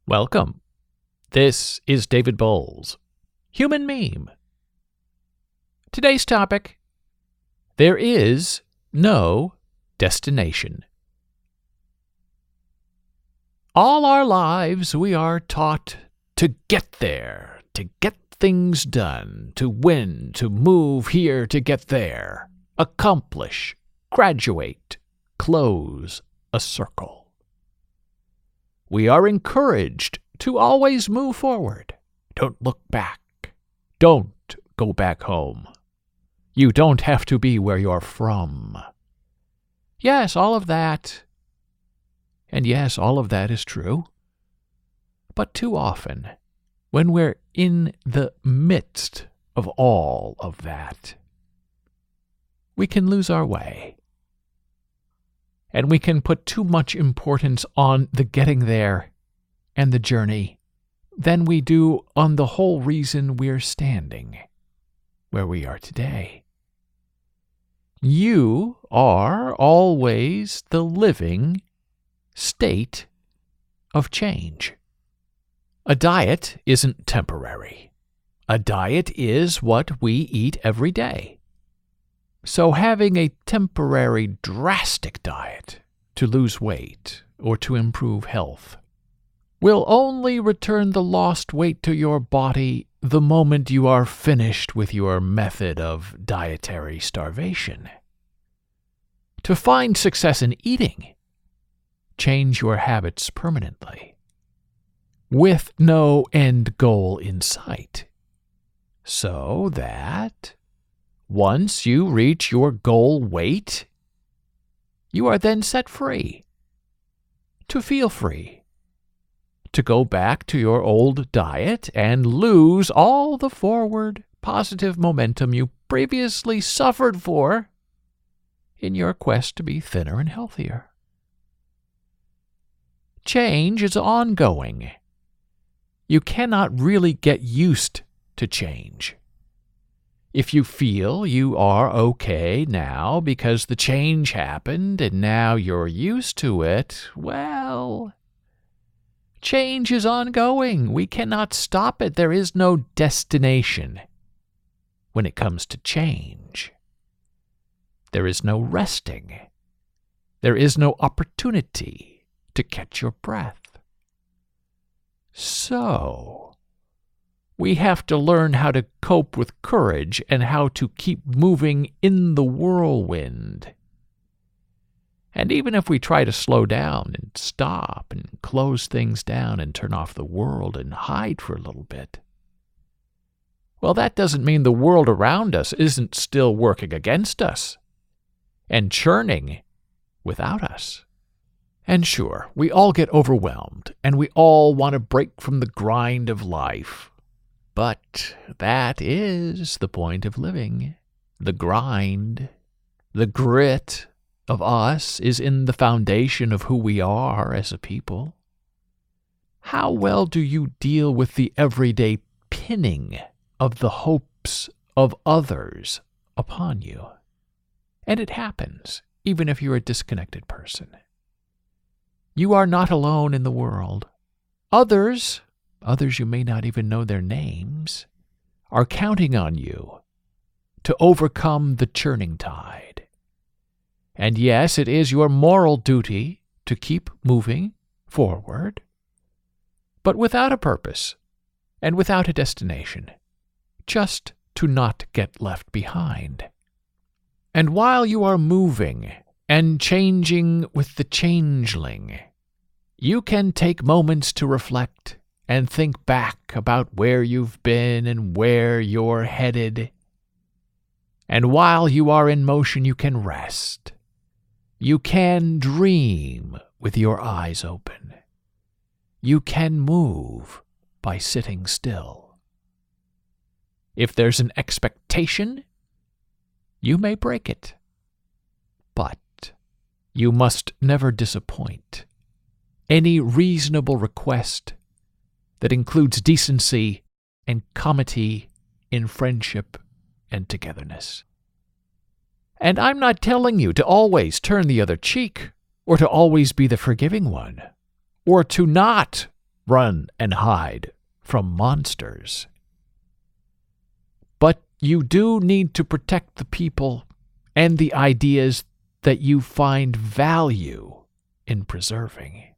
Welcome. This is David Bowles, Human Meme. Today's topic: there is no destination. All our lives we are taught to get there, to get things done, to win, to move here, to get there, accomplish, graduate, close a circle. We are encouraged to always move forward. Don't look back. Don't go back home. You don't have to be where you're from. Yes, all of that. And yes, all of that is true. But too often, when we're in the midst of all of that, we can lose our way. And we can put too much importance on the getting there and the journey than we do on the whole reason we're standing where we are today. You are always the living state of change. A diet isn't temporary. A diet is what we eat every day. So having a temporary drastic diet to lose weight or to improve health will only return the lost weight to your body the moment you are finished with your method of dietary starvation. To find success in eating, change your habits permanently, with no end goal in sight, so that once you reach your goal weight, you are then set free, to feel free, to go back to your old diet and lose all the forward positive momentum you previously suffered for in your quest to be thinner and healthier. Change is ongoing. You cannot really get used to change. If you feel you are okay now because the change happened and now you're used to it, well, change is ongoing. We cannot stop it. There is no destination when it comes to change. There is no resting. There is no opportunity to catch your breath. So we have to learn how to cope with courage and how to keep moving in the whirlwind. And even if we try to slow down and stop and close things down and turn off the world and hide for a little bit, well, that doesn't mean the world around us isn't still working against us and churning without us. And sure, we all get overwhelmed and we all want to break from the grind of life. But that is the point of living. The grind, the grit of us is in the foundation of who we are as a people. How well do you deal with the everyday pinning of the hopes of others upon you? And it happens, even if you're a disconnected person. You are not alone in the world. Others you may not even know their names, are counting on you to overcome the churning tide. And yes, it is your moral duty to keep moving forward, but without a purpose and without a destination, just to not get left behind. And while you are moving and changing with the changeling, you can take moments to reflect and think back about where you've been and where you're headed. And while you are in motion, you can rest. You can dream with your eyes open. You can move by sitting still. If there's an expectation, you may break it. But you must never disappoint. Any reasonable request that includes decency and comity in friendship and togetherness. And I'm not telling you to always turn the other cheek, or to always be the forgiving one, or to not run and hide from monsters. But you do need to protect the people and the ideas that you find value in preserving.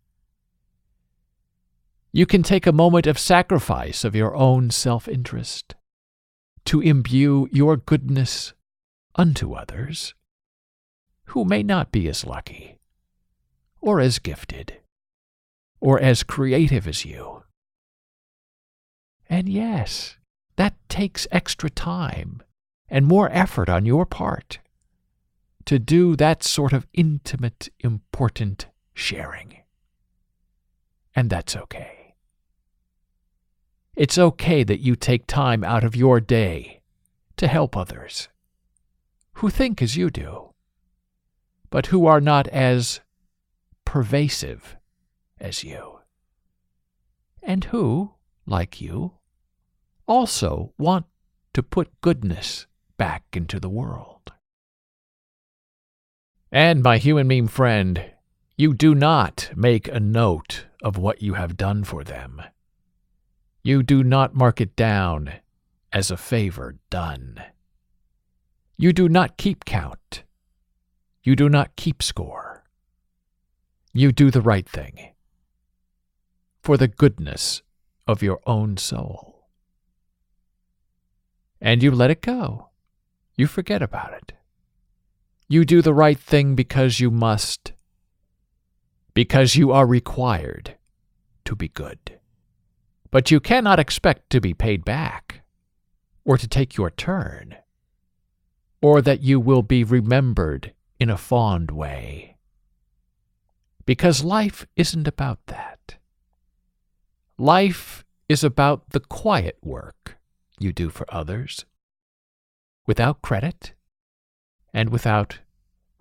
You can take a moment of sacrifice of your own self-interest to imbue your goodness unto others who may not be as lucky, or as gifted, or as creative as you. And yes, that takes extra time and more effort on your part to do that sort of intimate, important sharing. And that's okay. It's okay that you take time out of your day to help others who think as you do, but who are not as pervasive as you, and who, like you, also want to put goodness back into the world. And my human meme friend, you do not make a note of what you have done for them. You do not mark it down as a favor done. You do not keep count. You do not keep score. You do the right thing for the goodness of your own soul. And you let it go. You forget about it. You do the right thing because you must, because you are required to be good. But you cannot expect to be paid back, or to take your turn, or that you will be remembered in a fond way. Because life isn't about that. Life is about the quiet work you do for others, without credit and without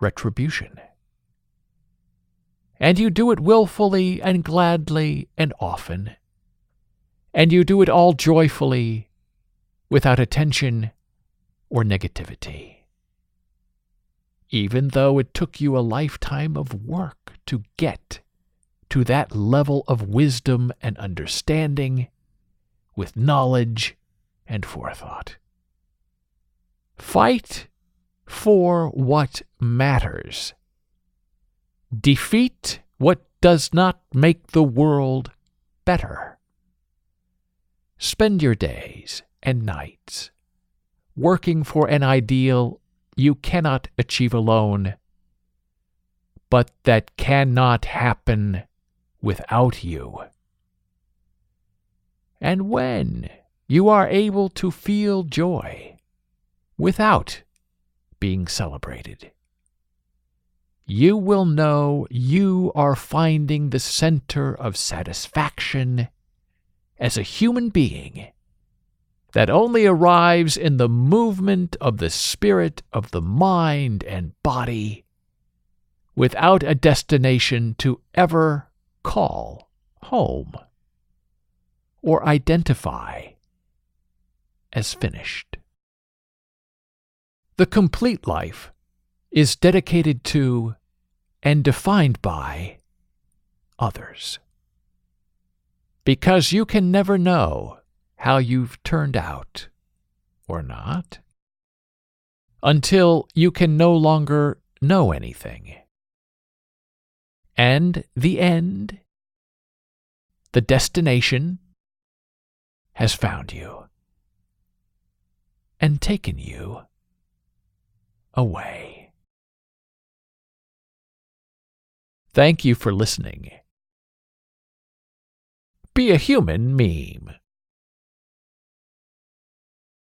retribution. And you do it willfully and gladly and often, and you do it all joyfully, without attention or negativity. Even though it took you a lifetime of work to get to that level of wisdom and understanding, with knowledge and forethought. Fight for what matters. Defeat what does not make the world better. Spend your days and nights working for an ideal you cannot achieve alone, but that cannot happen without you. And when you are able to feel joy without being celebrated, you will know you are finding the center of satisfaction as a human being that only arrives in the movement of the spirit of the mind and body, without a destination to ever call home or identify as finished. The complete life is dedicated to and defined by others. Because you can never know how you've turned out, or not, until you can no longer know anything. And the end, the destination, has found you and taken you away. Thank you for listening. Be a human meme.